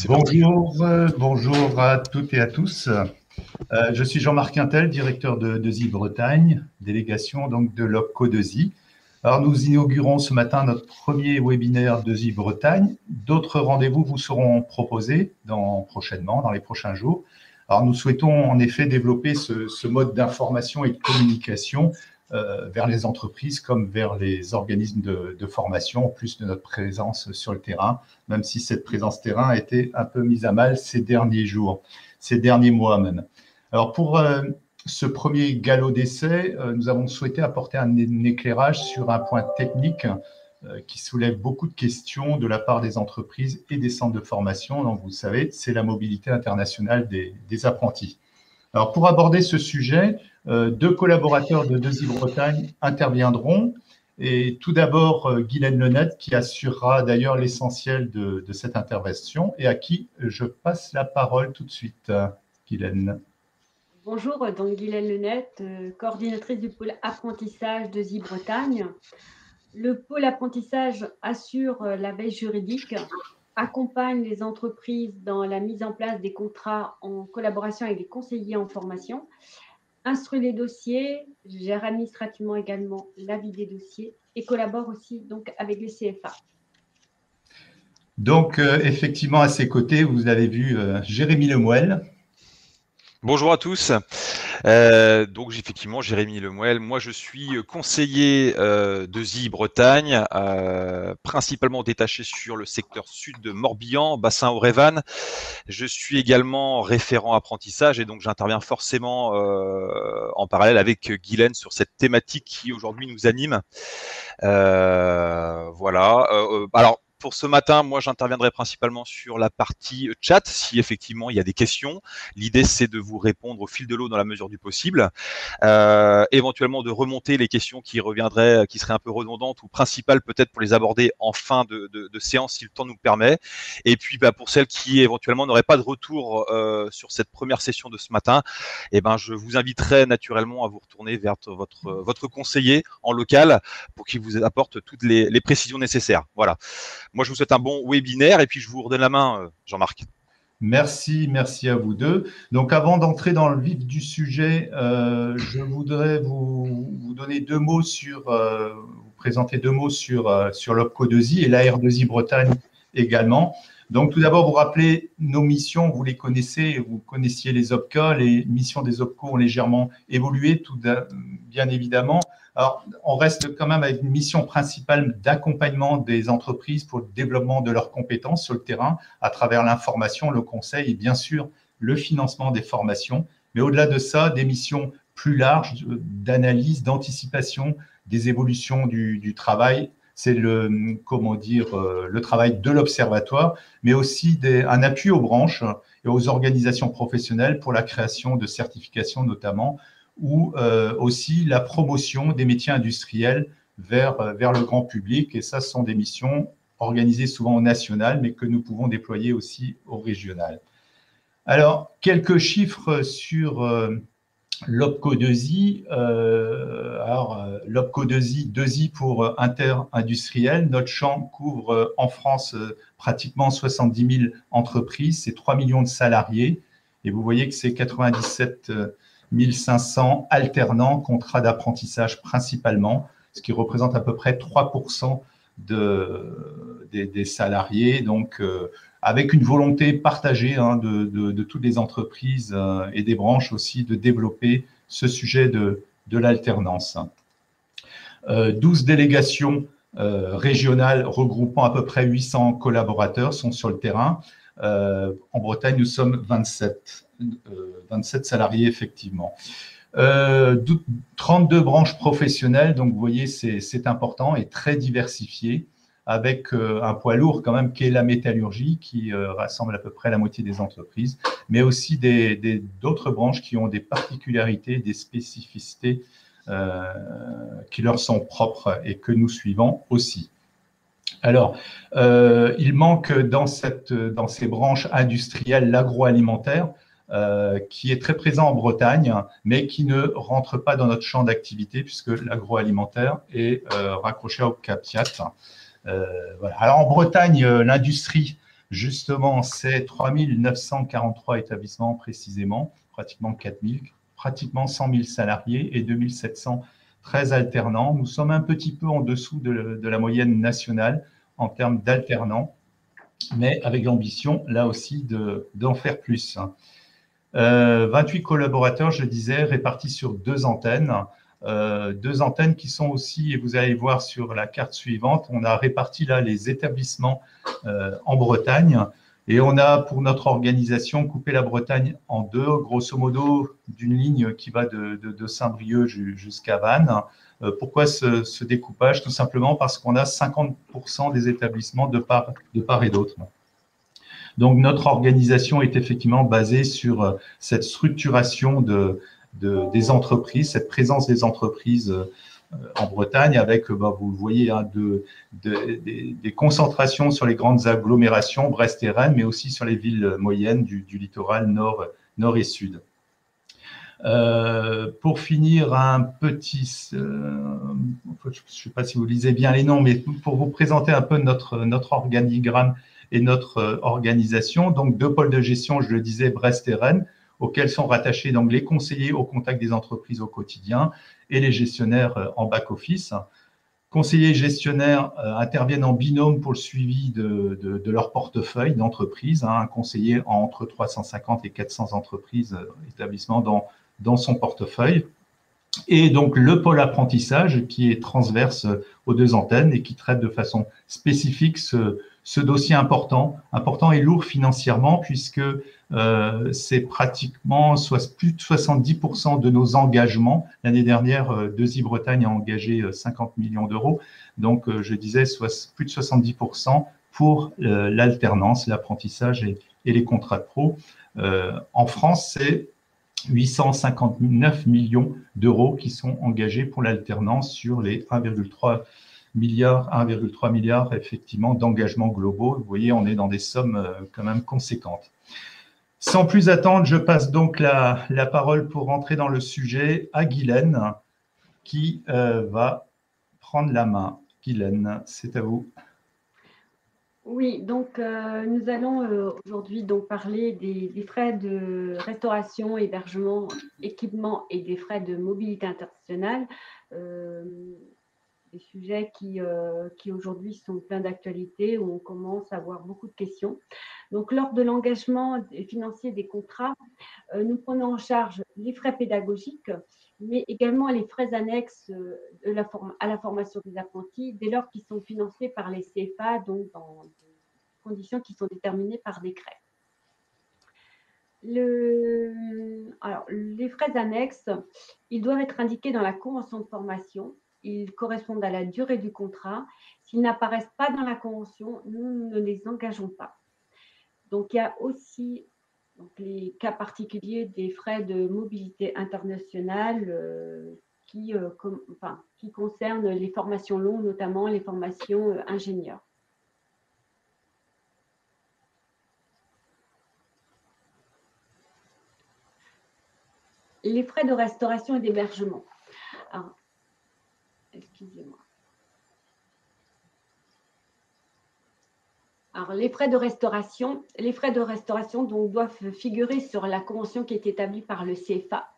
Bonjour, bonjour à toutes et à tous. Je suis Jean-Marc Quintel, directeur de 2i Bretagne, délégation donc de l'OPCO2i. Alors nous inaugurons ce matin notre premier webinaire 2i Bretagne. D'autres rendez-vous vous seront proposés prochainement, dans les prochains jours. Alors nous souhaitons en effet développer ce mode d'information et de communication vers les entreprises comme vers les organismes de formation, en plus de notre présence sur le terrain, même si cette présence terrain a été un peu mise à mal ces derniers jours, ces derniers mois même. Alors pour ce premier galop d'essai, nous avons souhaité apporter un éclairage sur un point technique qui soulève beaucoup de questions de la part des entreprises et des centres de formation. Donc vous le savez, c'est la mobilité internationale des apprentis. Alors pour aborder ce sujet, deux collaborateurs de 2i Bretagne interviendront. Et tout d'abord, Guylaine Lenette, qui assurera d'ailleurs l'essentiel de cette intervention et à qui je passe la parole tout de suite. Guylaine. Bonjour, donc Guylaine Lenette, coordinatrice du pôle apprentissage 2i Bretagne. Le pôle apprentissage assure la veille juridique, accompagne les entreprises dans la mise en place des contrats en collaboration avec les conseillers en formation, instruit les dossiers, gère administrativement également l'avis des dossiers et collabore aussi donc avec les CFA. Donc, effectivement, à ses côtés, vous avez vu Jérémy Lemuel. Bonjour à tous. Donc effectivement, Jérémy Lemuel. Moi, je suis conseiller 2i Bretagne, principalement détaché sur le secteur sud de Morbihan, bassin Aurévan. Je suis également référent apprentissage et donc j'interviens forcément en parallèle avec Guylaine sur cette thématique qui aujourd'hui nous anime. Voilà. Alors, pour ce matin, moi, j'interviendrai principalement sur la partie chat, si effectivement il y a des questions. L'idée, c'est de vous répondre au fil de l'eau dans la mesure du possible. Éventuellement, de remonter les questions qui reviendraient, qui seraient un peu redondantes ou principales, peut-être pour les aborder en fin de séance, si le temps nous le permet. Et puis, pour celles qui éventuellement n'auraient pas de retour sur cette première session de ce matin, je vous inviterai naturellement à vous retourner vers votre conseiller en local pour qu'il vous apporte toutes les précisions nécessaires. Voilà. Moi, je vous souhaite un bon webinaire et puis je vous redonne la main, Jean-Marc. Merci à vous deux. Donc, avant d'entrer dans le vif du sujet, je voudrais vous donner deux mots vous présenter deux mots sur l'OPCO2i et l'AR2i Bretagne également. Donc, tout d'abord, vous rappelez nos missions, vous les connaissez, vous connaissiez les OPCO, les missions des OPCO ont légèrement évolué, bien évidemment. Alors, on reste quand même avec une mission principale d'accompagnement des entreprises pour le développement de leurs compétences sur le terrain à travers l'information, le conseil et bien sûr le financement des formations. Mais au-delà de ça, des missions plus larges d'analyse, d'anticipation des évolutions du travail. C'est le travail de l'observatoire, mais aussi un appui aux branches et aux organisations professionnelles pour la création de certifications notamment, ou aussi la promotion des métiers industriels vers le grand public. Et ça, ce sont des missions organisées souvent au national, mais que nous pouvons déployer aussi au régional. Alors, quelques chiffres sur l'OPCO2i. L'OPCO2i, 2i pour inter-industriel. Notre champ couvre en France pratiquement 70 000 entreprises, c'est 3 millions de salariés. Et vous voyez que c'est 97 500 alternants, contrats d'apprentissage principalement, ce qui représente à peu près 3% des salariés. Donc, avec une volonté partagée de toutes les entreprises et des branches aussi de développer ce sujet de l'alternance. 12 délégations régionales regroupant à peu près 800 collaborateurs sont sur le terrain. En Bretagne, nous sommes 27 salariés, effectivement. 32 branches professionnelles, donc vous voyez, c'est important et très diversifié, avec un poids lourd quand même qui est la métallurgie, qui rassemble à peu près la moitié des entreprises, mais aussi d'autres branches qui ont des particularités, des spécificités qui leur sont propres et que nous suivons aussi. Alors, il manque dans ces branches industrielles l'agroalimentaire, qui est très présent en Bretagne, mais qui ne rentre pas dans notre champ d'activité puisque l'agroalimentaire est raccroché au CAPIAT. Voilà. Alors en Bretagne, l'industrie, justement, c'est 3943 établissements précisément, pratiquement 4000, pratiquement 100 000 salariés et 2713 alternants. Nous sommes un petit peu en dessous de la moyenne nationale en termes d'alternants, mais avec l'ambition, là aussi, d'en faire plus. 28 collaborateurs, je disais, répartis sur 2 antennes. 2 antennes qui sont aussi, et vous allez voir sur la carte suivante, on a réparti là les établissements en Bretagne. Et on a, pour notre organisation, coupé la Bretagne en 2, grosso modo, d'une ligne qui va de Saint-Brieuc jusqu'à Vannes. Pourquoi ce découpage? Tout simplement parce qu'on a 50% des établissements de part et d'autre. Donc, notre organisation est effectivement basée sur cette structuration des entreprises, cette présence des entreprises en Bretagne avec, vous le voyez, hein, des concentrations sur les grandes agglomérations, Brest et Rennes, mais aussi sur les villes moyennes du littoral nord et sud. Pour finir, un petit, je ne sais pas si vous lisez bien les noms, mais pour vous présenter un peu notre organigramme et notre organisation. Donc, 2 pôles de gestion, je le disais, Brest et Rennes, auxquels sont rattachés donc les conseillers au contact des entreprises au quotidien et les gestionnaires en back-office. Conseillers et gestionnaires interviennent en binôme pour le suivi de leur portefeuille d'entreprise. Un conseiller a entre 350 et 400 entreprises, établissements dans son portefeuille. Et donc, le pôle apprentissage qui est transverse aux 2 antennes et qui traite de façon spécifique ce dossier important et lourd financièrement puisque c'est pratiquement plus de 70% de nos engagements. L'année dernière, Desi Bretagne a engagé 50 millions d'euros. Donc, je disais plus de 70% pour l'alternance, l'apprentissage et les contrats de pro. En France, c'est 859 millions d'euros qui sont engagés pour l'alternance sur les 1,3 milliard effectivement d'engagements globaux. Vous voyez, on est dans des sommes quand même conséquentes. Sans plus attendre, je passe donc la parole pour rentrer dans le sujet à Guylaine qui va prendre la main. Guylaine, c'est à vous. Oui, donc nous allons aujourd'hui donc parler des frais de restauration, hébergement, équipement et des frais de mobilité internationale, des sujets qui aujourd'hui sont pleins d'actualité, où on commence à avoir beaucoup de questions. Donc, lors de l'engagement financier des contrats, nous prenons en charge les frais pédagogiques, mais également les frais annexes à la formation des apprentis, dès lors qu'ils sont financés par les CFA, donc dans des conditions qui sont déterminées par décret. Alors, les frais annexes, ils doivent être indiqués dans la convention de formation. Ils correspondent à la durée du contrat. S'ils n'apparaissent pas dans la convention, nous ne les engageons pas. Donc, il y a aussi les cas particuliers des frais de mobilité internationale qui concernent les formations longues, notamment les formations ingénieurs. Les frais de restauration et d'hébergement. Excusez-moi. Alors, les frais de restauration donc, doivent figurer sur la convention qui est établie par le CFA.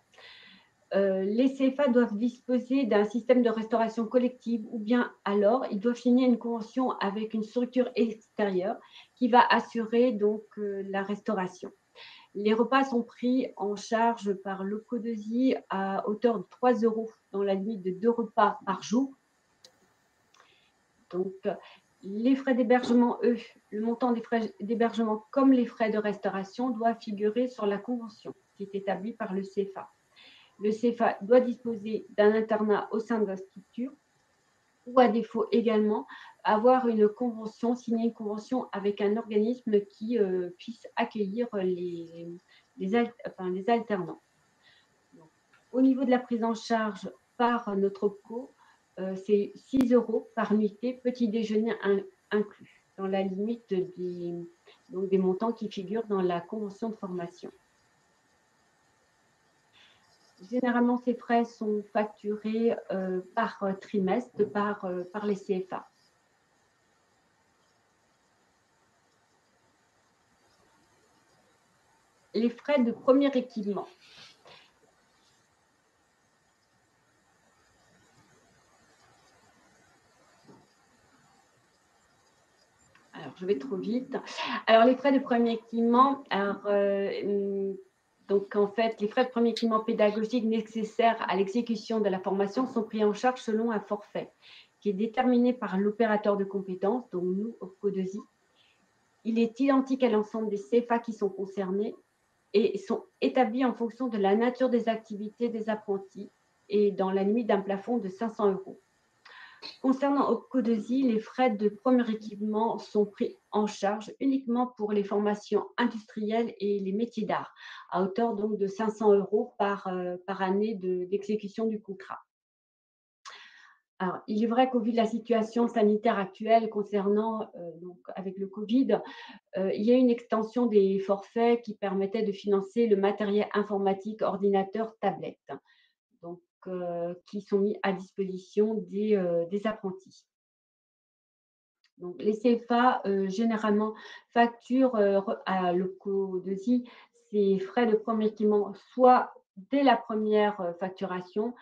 Les CFA doivent disposer d'un système de restauration collective ou bien alors ils doivent signer une convention avec une structure extérieure qui va assurer donc la restauration. Les repas sont pris en charge par l'OCODESI à hauteur de 3 € dans la limite de 2 repas par jour. Donc, les frais d'hébergement, eux, le montant des frais d'hébergement comme les frais de restauration doivent figurer sur la convention qui est établie par le CFA. Le CFA doit disposer d'un internat au sein de la structure ou à défaut également avoir signer une convention avec un organisme qui puisse accueillir les alternants. Donc, au niveau de la prise en charge par notre OPCO, c'est 6 € par nuitée, petit déjeuner inclus, dans la limite des montants qui figurent dans la convention de formation. Généralement, ces frais sont facturés par trimestre par les CFA. Les frais de premier équipement. Alors, je vais trop vite. Alors, les frais de premier équipement, donc en fait, les frais de premier équipement pédagogique nécessaires à l'exécution de la formation sont pris en charge selon un forfait qui est déterminé par l'opérateur de compétences, donc nous, OPCO2I. Il est identique à l'ensemble des CFA qui sont concernés et sont établis en fonction de la nature des activités des apprentis et dans la limite d'un plafond de 500 €. Concernant OPCO2I, les frais de premier équipement sont pris en charge uniquement pour les formations industrielles et les métiers d'art, à hauteur donc de 500 € par année d'exécution du contrat. Alors, il est vrai qu'au vu de la situation sanitaire actuelle concernant, donc avec le Covid, il y a une extension des forfaits qui permettait de financer le matériel informatique, ordinateur, tablette, donc qui sont mis à disposition des apprentis. Donc les CFA, généralement facturent, à l'OPCO2I ces frais de premier équipement soit dès la première facturation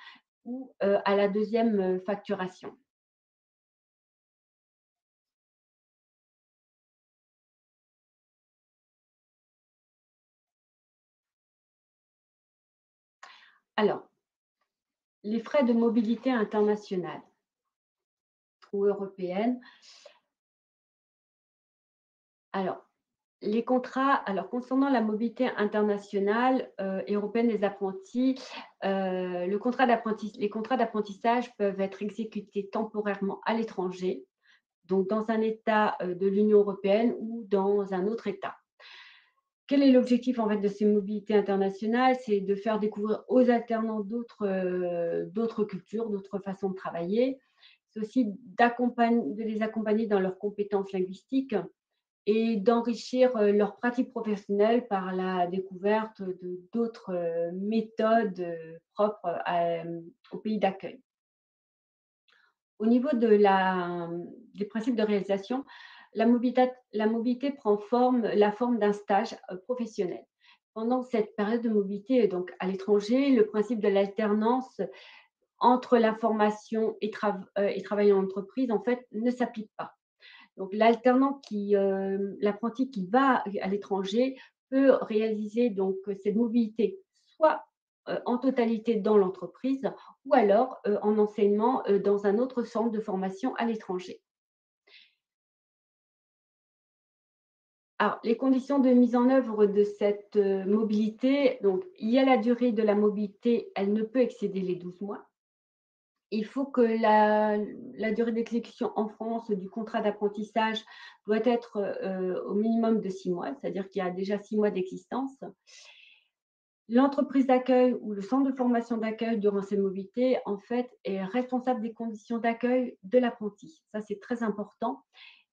ou à la deuxième facturation. Alors, les frais de mobilité internationale ou européenne. Alors, les contrats, alors concernant la mobilité internationale et européenne des apprentis, les contrats d'apprentissage peuvent être exécutés temporairement à l'étranger, donc dans un État de l'Union européenne ou dans un autre État. Quel est l'objectif en fait de ces mobilités internationales? C'est de faire découvrir aux alternants d'autres cultures, d'autres façons de travailler. C'est aussi de les accompagner dans leurs compétences linguistiques et d'enrichir leur pratique professionnelle par la découverte de d'autres méthodes propres au pays d'accueil. Au niveau des principes de réalisation, la mobilité prend la forme d'un stage professionnel. Pendant cette période de mobilité, donc à l'étranger, le principe de l'alternance entre la formation et travail en entreprise, en fait, ne s'applique pas. Donc l'apprenti qui va à l'étranger peut réaliser donc cette mobilité soit en totalité dans l'entreprise ou alors en enseignement dans un autre centre de formation à l'étranger. Alors, les conditions de mise en œuvre de cette mobilité, donc il y a la durée de la mobilité, elle ne peut excéder les 12 mois. Il faut que la durée d'exécution en France du contrat d'apprentissage doit être au minimum de 6 mois, c'est-à-dire qu'il y a déjà 6 mois d'existence. L'entreprise d'accueil ou le centre de formation d'accueil durant ces mobilités, en fait, est responsable des conditions d'accueil de l'apprenti. Ça, c'est très important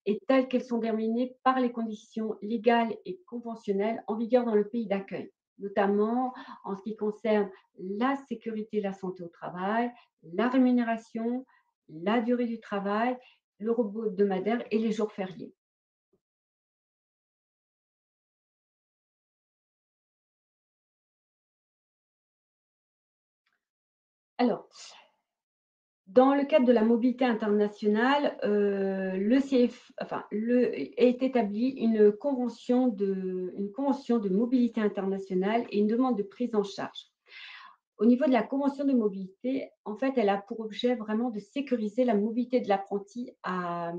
et telles qu'elles sont déterminées par les conditions légales et conventionnelles en vigueur dans le pays d'accueil, notamment en ce qui concerne la sécurité et la santé au travail, la rémunération, la durée du travail, le repos hebdomadaire et les jours fériés. Alors, dans le cadre de la mobilité internationale, est établie une convention de mobilité internationale et une demande de prise en charge. Au niveau de la convention de mobilité, en fait, elle a pour objet vraiment de sécuriser la mobilité de l'apprenti à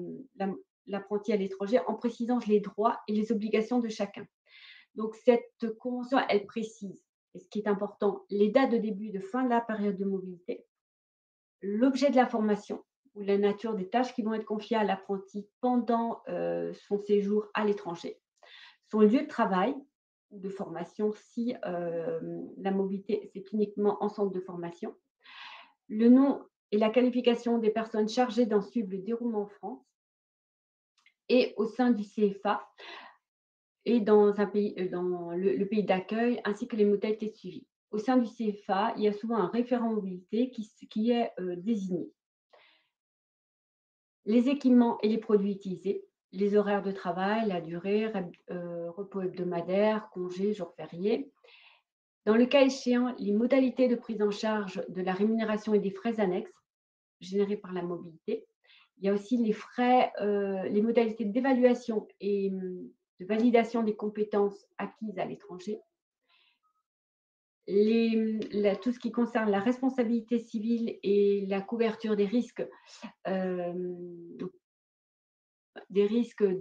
l'étranger en précisant les droits et les obligations de chacun. Donc cette convention, elle précise, et ce qui est important, les dates de début et de fin de la période de mobilité, l'objet de la formation ou la nature des tâches qui vont être confiées à l'apprenti pendant son séjour à l'étranger, son lieu de travail ou de formation si la mobilité, c'est uniquement en centre de formation, le nom et la qualification des personnes chargées d'en suivre le déroulement en France et au sein du CFA et dans le pays d'accueil, ainsi que les modalités de suivi. Au sein du CFA, il y a souvent un référent mobilité qui est désigné. Les équipements et les produits utilisés, les horaires de travail, la durée, repos hebdomadaire, congés, jours fériés. Dans le cas échéant, les modalités de prise en charge de la rémunération et des frais annexes générés par la mobilité. Il y a aussi les frais, les modalités d'évaluation et de validation des compétences acquises à l'étranger. Tout ce qui concerne la responsabilité civile et la couverture des risques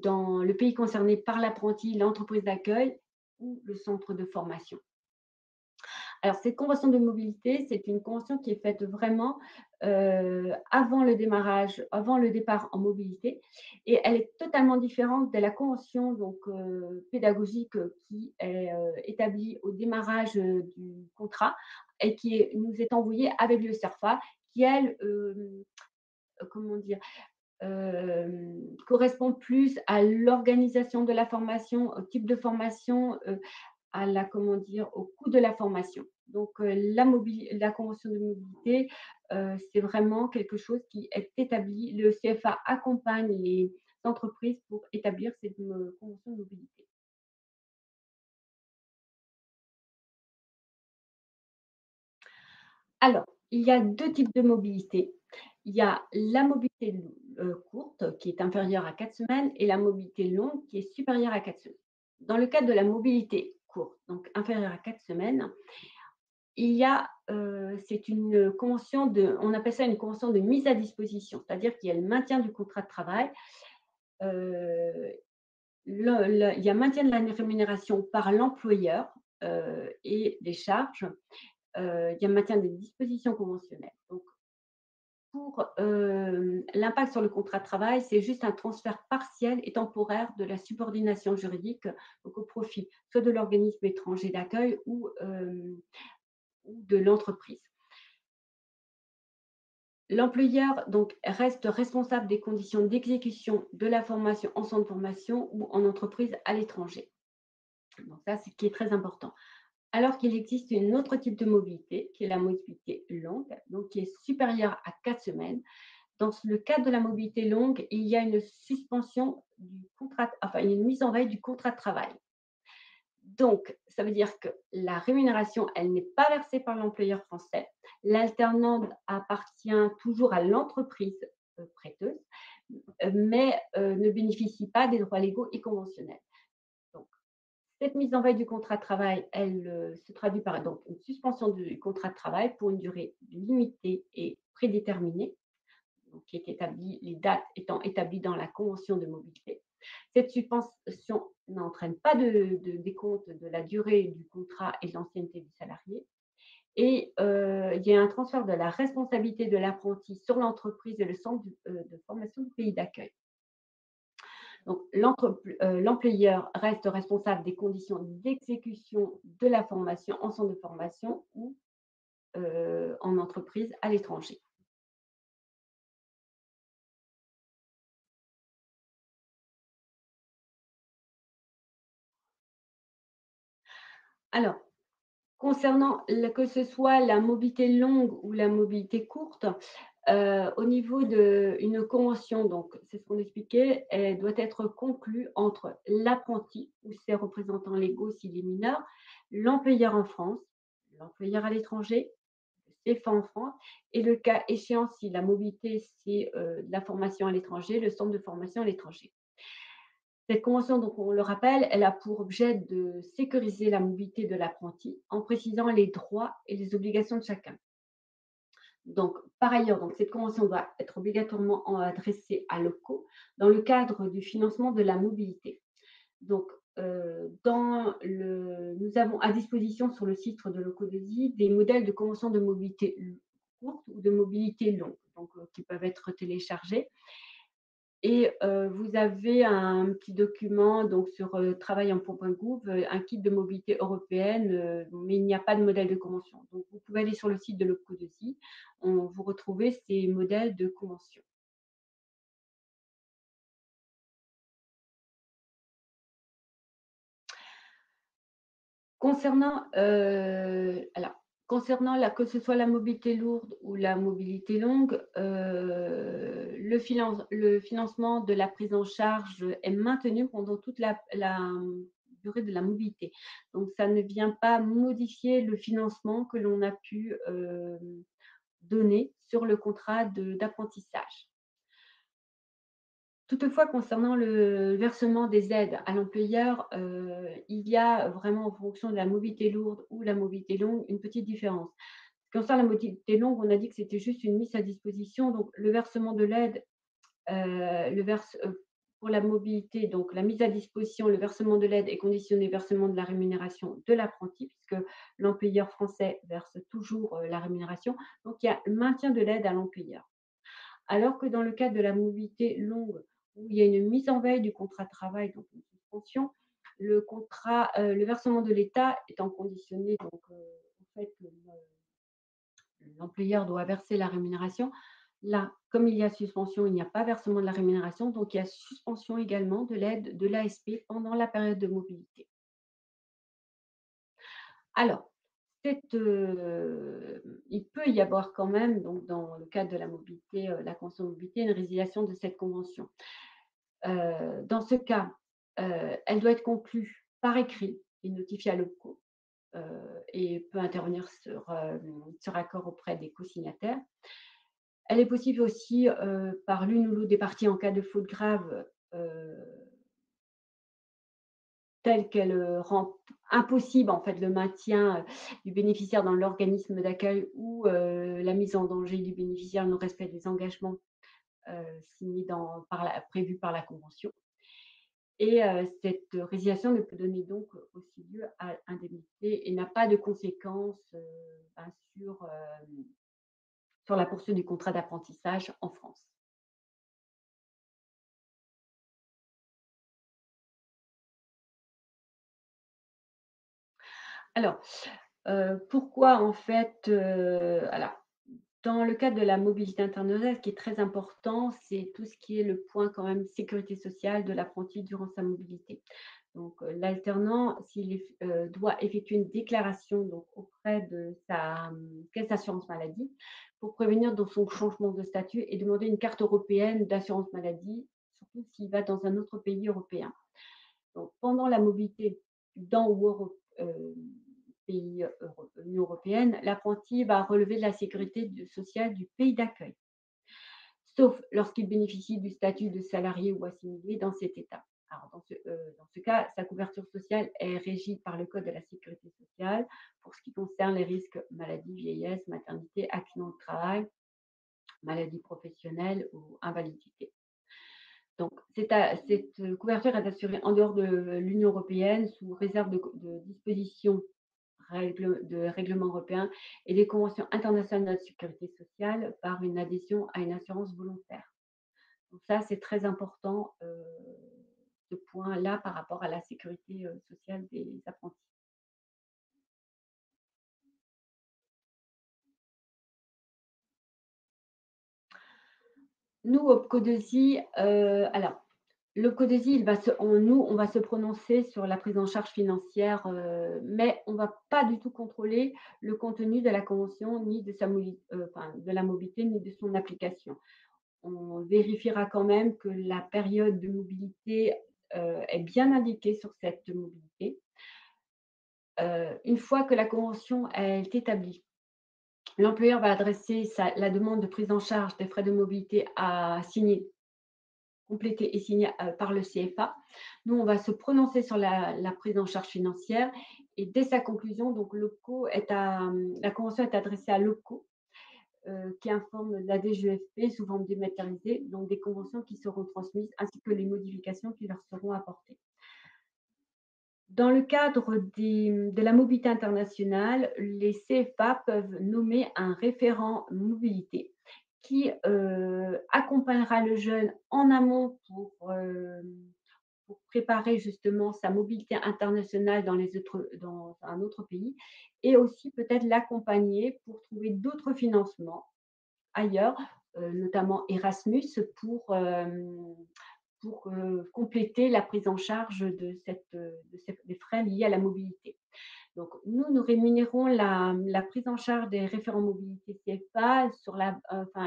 dans le pays concerné par l'apprenti, l'entreprise d'accueil ou le centre de formation. Alors, cette convention de mobilité, c'est une convention qui est faite vraiment avant le démarrage, avant le départ en mobilité, et elle est totalement différente de la convention donc, pédagogique qui est établie au démarrage du contrat et nous est envoyée avec le CERFA, qui elle, comment dire, correspond plus à l'organisation de la formation, au type de formation, au coût de la formation. Donc, la convention de mobilité, c'est vraiment quelque chose qui est établi. Le CFA accompagne les entreprises pour établir cette convention de mobilité. Alors, il y a 2 types de mobilité. Il y a la mobilité courte qui est inférieure à 4 semaines et la mobilité longue qui est supérieure à 4 semaines. Dans le cadre de la mobilité courte, donc inférieure à 4 semaines, il y a, c'est une convention on appelle ça une convention de mise à disposition, c'est-à-dire qu'il y a le maintien du contrat de travail, heu, il y a maintien de la rémunération par l'employeur, et des charges, il y a maintien des dispositions conventionnelles. Donc pour, l'impact sur le contrat de travail, c'est juste un transfert partiel et temporaire de la subordination juridique, donc au profit soit de l'organisme étranger d'accueil ou de l'entreprise. L'employeur donc reste responsable des conditions d'exécution de la formation en centre de formation ou en entreprise à l'étranger. Donc ça, c'est ce qui est très important. Alors qu'il existe un autre type de mobilité, qui est la mobilité longue, donc qui est supérieure à 4 semaines. Dans le cadre de la mobilité longue, il y a une suspension du contrat, enfin une mise en veille du contrat de travail. Donc, ça veut dire que la rémunération, elle n'est pas versée par l'employeur français. L'alternante appartient toujours à l'entreprise prêteuse, mais ne bénéficie pas des droits légaux et conventionnels. Donc, cette mise en veille du contrat de travail, elle se traduit par donc, une suspension du contrat de travail pour une durée limitée et prédéterminée, donc, qui est établie, les dates étant établies dans la convention de mobilité. Cette suspension n'entraîne pas de décompte de la durée du contrat et de l'ancienneté du salarié. Et il y a un transfert de la responsabilité de l'apprenti sur l'entreprise et le centre de formation du pays d'accueil. Donc, l'employeur reste responsable des conditions d'exécution de la formation en centre de formation ou en entreprise à l'étranger. Alors, concernant que ce soit la mobilité longue ou la mobilité courte, au niveau d'une convention, donc c'est ce qu'on expliquait, elle doit être conclue entre l'apprenti ou ses représentants légaux s'il est mineur, l'employeur en France, l'employeur à l'étranger, le CFA en France et le cas échéant si la mobilité c'est, de la formation à l'étranger, le centre de formation à l'étranger. Cette convention, donc on le rappelle, elle a pour objet de sécuriser la mobilité de l'apprenti en précisant les droits et les obligations de chacun. Donc, par ailleurs, donc, cette convention doit être obligatoirement adressée à l'OPCO dans le cadre du financement de la mobilité. Donc, nous avons à disposition sur le site de l'OCODESI des modèles de convention de mobilité courte ou de mobilité longue, donc, qui peuvent être téléchargés. Et vous avez un petit document donc sur travail-emploi.gouv, un kit de mobilité européenne, mais il n'y a pas de modèle de convention. Donc vous pouvez aller sur le site de l'OPCODESI, vous retrouvez ces modèles de convention. Concernant que ce soit la mobilité lourde ou la mobilité longue, le financement de la prise en charge est maintenu pendant toute la durée de la mobilité. Donc ça ne vient pas modifier le financement que l'on a pu, donner sur le contrat d'apprentissage. Toutefois, concernant le versement des aides à l'employeur, il y a vraiment en fonction de la mobilité lourde ou la mobilité longue, une petite différence. Concernant la mobilité longue, on a dit que c'était juste une mise à disposition, donc le versement de l'aide, pour la mobilité, donc la mise à disposition, le versement de l'aide est conditionné au versement de la rémunération de l'apprenti, puisque l'employeur français verse toujours, la rémunération, donc il y a le maintien de l'aide à l'employeur. Alors que dans le cadre de la mobilité longue, où il y a une mise en veille du contrat de travail, donc une suspension, le versement de l'État étant conditionné donc, au fait que l'employeur doit verser la rémunération. Là, comme il y a suspension, il n'y a pas versement de la rémunération, donc il y a suspension également de l'aide de l'ASP pendant la période de mobilité. Alors, il peut y avoir quand même, donc dans le cadre de la mobilité, la convention de mobilité, une résiliation de cette convention. Dans ce cas, elle doit être conclue par écrit et notifiée à l'OPCO, et peut intervenir sur accord auprès des co-signataires. Elle est possible aussi, par l'une ou l'autre des parties en cas de faute grave, telle qu'elle, rend impossible en fait le maintien, du bénéficiaire dans l'organisme d'accueil ou, la mise en danger du bénéficiaire, non respect des engagements, signés prévus par la convention. Et cette résiliation ne peut donner donc aussi lieu à indemnité et n'a pas de conséquences, ben, sur la poursuite du contrat d'apprentissage en France. Alors, pourquoi en fait, alors dans le cadre de la mobilité internationale, ce qui est très important, c'est tout ce qui est le point quand même sécurité sociale de l'apprenti durant sa mobilité. Donc, l'alternant, doit effectuer une déclaration donc auprès de sa, caisse d'assurance maladie pour prévenir dans son changement de statut et demander une carte européenne d'assurance maladie, surtout s'il va dans un autre pays européen. Donc pendant la mobilité dans ou hors, pays, Union européenne, l'apprenti va relever de la sécurité sociale du pays d'accueil, sauf lorsqu'il bénéficie du statut de salarié ou assimilé dans cet État. Alors dans ce cas, sa couverture sociale est régie par le code de la sécurité sociale pour ce qui concerne les risques maladie, vieillesse, maternité, accident de travail, maladie professionnelle ou invalidité. Donc cette couverture est assurée en dehors de l'Union européenne sous réserve de dispositions de règlements européens et des conventions internationales de sécurité sociale par une adhésion à une assurance volontaire. Donc ça, c'est très important, ce point-là par rapport à la sécurité, sociale des apprentis. Nous, au PCODESI, alors le CODESI, on va se prononcer sur la prise en charge financière, mais on ne va pas du tout contrôler le contenu de la convention, ni de enfin, de la mobilité, ni de son application. On vérifiera quand même que la période de mobilité, est bien indiquée sur cette mobilité. Une fois que la convention est établie, l'employeur va adresser la demande de prise en charge des frais de mobilité à signer complétée et signée, par le CFA. Nous, on va se prononcer sur la prise en charge financière et dès sa conclusion, donc la convention est adressée à l'OPCO, qui informe la DGEFP sous forme dématérialisée, donc des conventions qui seront transmises ainsi que les modifications qui leur seront apportées. Dans le cadre de la mobilité internationale, les CFA peuvent nommer un référent mobilité qui accompagnera le jeune en amont pour préparer justement sa mobilité internationale dans un autre pays et aussi peut-être l'accompagner pour trouver d'autres financements ailleurs, notamment Erasmus pour compléter la prise en charge des frais liés à la mobilité. Donc, nous rémunérons la prise en charge des référents mobilité CFA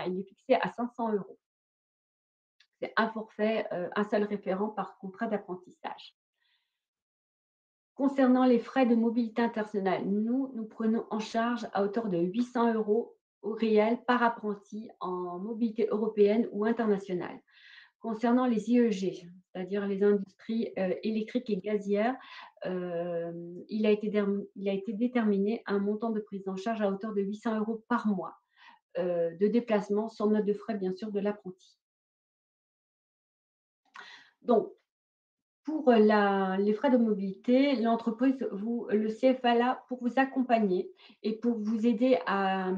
il est fixé à 500 €. C'est un forfait, un seul référent par contrat d'apprentissage. Concernant les frais de mobilité internationale, nous prenons en charge à hauteur de 800 € au réel par apprenti en mobilité européenne ou internationale. Concernant les IEG, c'est-à-dire les industries électriques et gazières, il a été déterminé un montant de prise en charge à hauteur de 800 € par mois de déplacement sans note de frais, bien sûr, de l'apprenti. Donc, pour les frais de mobilité, l'entreprise, le CFA là pour vous accompagner et pour vous aider à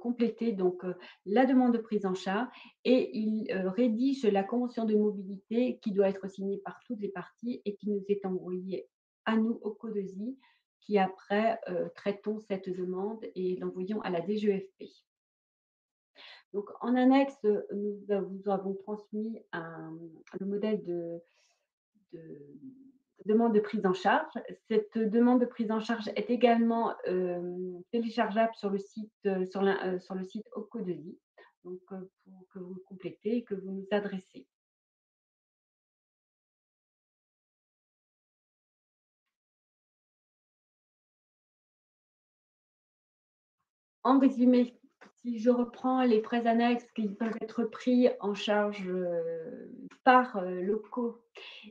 compléter donc la demande de prise en charge, et il rédige la convention de mobilité qui doit être signée par toutes les parties et qui nous est envoyée à nous au CODESI, qui après traitons cette demande et l'envoyons à la DGEFP. Donc en annexe, nous vous avons transmis le modèle de demande de prise en charge. Cette demande de prise en charge est également téléchargeable sur le site, sur le site OPCO2I, donc pour que vous complétez et que vous nous adressez. En résumé, si je reprends les frais annexes qui peuvent être pris en charge par l'OPCO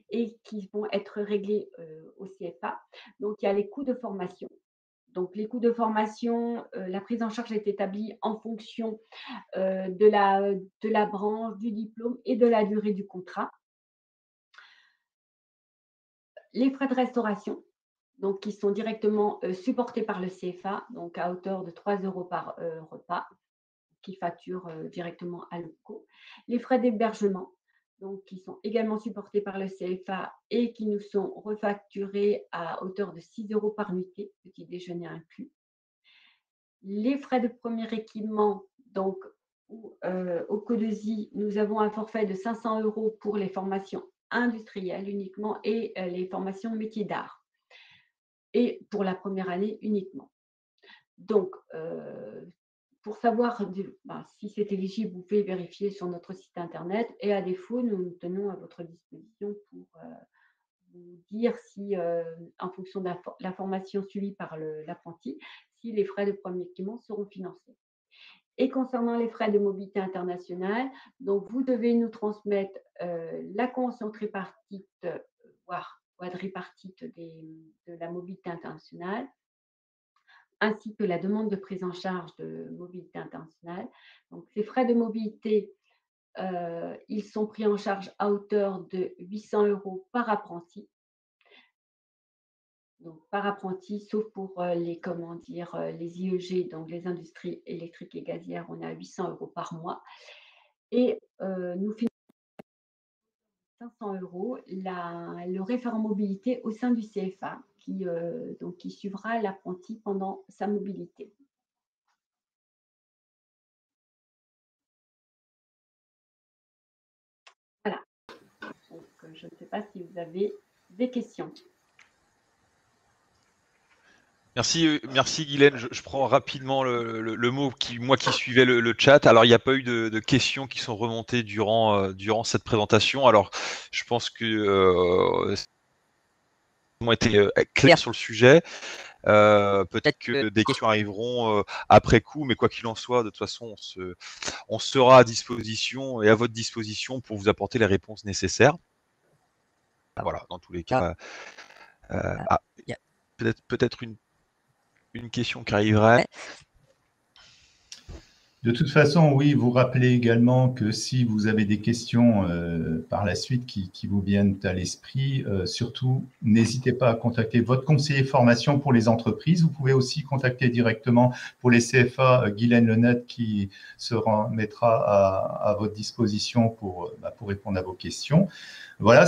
et qui vont être réglés au CFA. Donc, il y a les coûts de formation. Donc, les coûts de formation, la prise en charge est établie en fonction de la branche, du diplôme et de la durée du contrat. Les frais de restauration, donc qui sont directement supportés par le CFA, donc à hauteur de 3 € par repas, qui facturent directement à l'OPCO. Les frais d'hébergement, donc qui sont également supportés par le CFA et qui nous sont refacturés à hauteur de 6 € par nuitée, petit déjeuner inclus. Les frais de premier équipement, donc au CODESI, nous avons un forfait de 500 € pour les formations industrielles uniquement et les formations métiers d'art, et pour la première année uniquement. Donc, pour savoir si c'est éligible, vous pouvez vérifier sur notre site internet, et à défaut, nous nous tenons à votre disposition pour vous dire si, en fonction de la formation suivie par l'apprenti, si les frais de premier équipement seront financés. Et concernant les frais de mobilité internationale, donc vous devez nous transmettre la convention tripartite, voire quadripartite de la mobilité internationale, ainsi que la demande de prise en charge de mobilité internationale. Donc, ces frais de mobilité, ils sont pris en charge à hauteur de 800 € par apprenti. Donc, par apprenti, sauf pour les IEG, donc les industries électriques et gazières, on est à 800 € par mois. Et nous finançons 500 € le référent mobilité au sein du CFA qui suivra l'apprenti pendant sa mobilité. Voilà. Donc, je ne sais pas si vous avez des questions. Merci Guylaine. Je prends rapidement le mot qui suivais le chat. Alors, il n'y a pas eu de questions qui sont remontées durant cette présentation. Alors, je pense que ont été clairs sur le sujet. Peut-être que des questions arriveront après coup, mais quoi qu'il en soit, de toute façon, on sera à disposition et à votre disposition pour vous apporter les réponses nécessaires. Voilà, dans tous les cas. Peut-être une question qui arriverait. De toute façon, oui, vous rappelez également que si vous avez des questions par la suite qui vous viennent à l'esprit, surtout, n'hésitez pas à contacter votre conseiller formation pour les entreprises. Vous pouvez aussi contacter directement pour les CFA Guylaine Lenette qui se mettra à votre disposition pour répondre à vos questions. Voilà,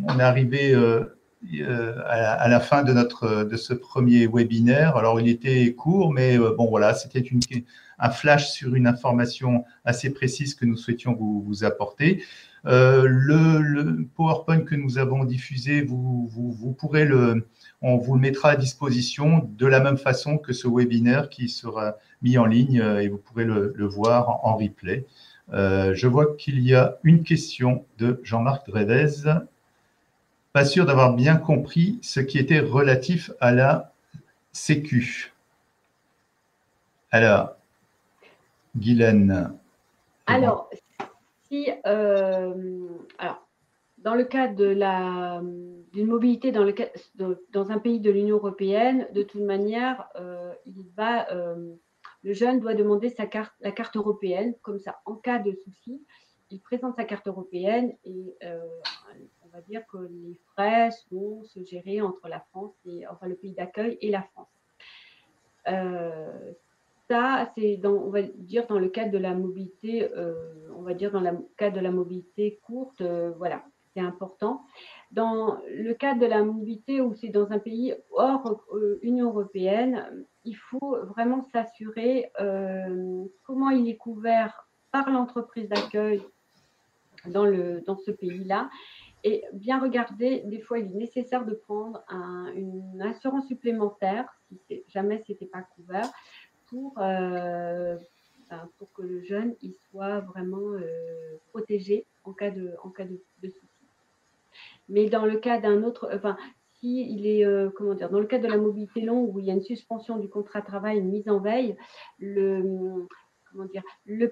on est arrivé à la fin de ce premier webinaire. Alors, il était court, mais bon, voilà, c'était un flash sur une information assez précise que nous souhaitions vous apporter. Le PowerPoint que nous avons diffusé, vous pourrez on vous le mettra à disposition de la même façon que ce webinaire qui sera mis en ligne et vous pourrez le voir en replay. Je vois qu'il y a une question de Jean-Marc Drevez. Pas sûr d'avoir bien compris ce qui était relatif à la Sécu. Alors, Guylaine. Alors, dans le cas d'une mobilité dans un pays de l'Union européenne, de toute manière, le jeune doit demander la carte européenne. Comme ça, en cas de souci, il présente sa carte européenne et on va dire que les frais vont se gérer entre la France le pays d'accueil et la France. Ça, c'est on va dire dans le cadre de la mobilité, dans le cadre de la mobilité courte, voilà, c'est important. Dans le cadre de la mobilité où c'est dans un pays hors Union européenne, il faut vraiment s'assurer comment il est couvert par l'entreprise d'accueil dans ce pays-là. Et bien regarder, des fois, il est nécessaire de prendre une assurance supplémentaire, si jamais ce n'était pas couvert, pour que le jeune il soit vraiment protégé en cas de souci. Mais dans le cas d'un autre, s'il est, dans le cadre de la mobilité longue où il y a une suspension du contrat de travail, une mise en veille, le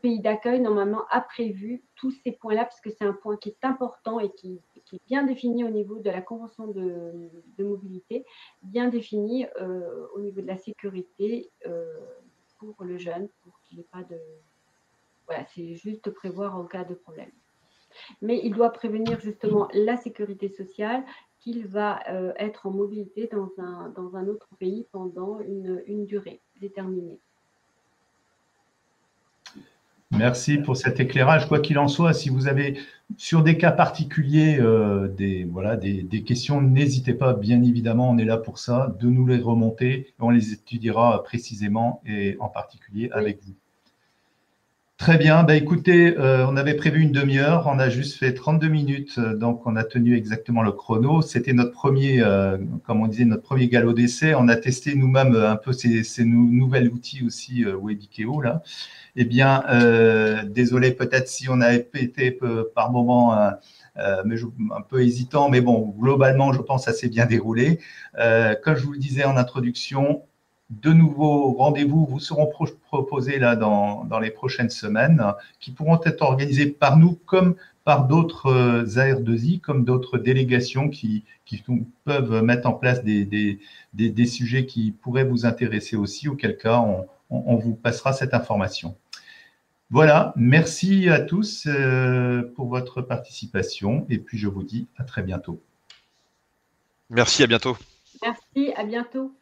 pays d'accueil, normalement, a prévu tous ces points-là, parce que c'est un point qui est important et qui est bien défini au niveau de la convention de mobilité, bien défini au niveau de la sécurité pour le jeune, pour qu'il n'y ait pas de... Voilà, c'est juste prévoir en cas de problème. Mais il doit prévenir justement la sécurité sociale qu'il va être en mobilité dans un autre pays pendant une durée déterminée. Merci pour cet éclairage. Quoi qu'il en soit, si vous avez sur des cas particuliers des questions, n'hésitez pas, bien évidemment, on est là pour ça, de nous les remonter. On les étudiera précisément et en particulier avec vous. Très bien. Écoutez, on avait prévu une demi-heure, on a juste fait 32 minutes, donc on a tenu exactement le chrono. C'était notre premier, comme on disait, notre premier galop d'essai. On a testé nous-mêmes un peu ces nouveaux outils aussi, Webikeo, là. Eh bien, désolé peut-être si on a été par moment un peu hésitant, mais bon, globalement, je pense que ça s'est bien déroulé. Comme je vous le disais en introduction, de nouveaux rendez-vous vous seront proposés là dans les prochaines semaines, qui pourront être organisés par nous comme par d'autres AR2I, comme d'autres délégations qui peuvent mettre en place des sujets qui pourraient vous intéresser aussi, auquel cas on vous passera cette information. Voilà, merci à tous pour votre participation et puis je vous dis à très bientôt. Merci, à bientôt. Merci, à bientôt.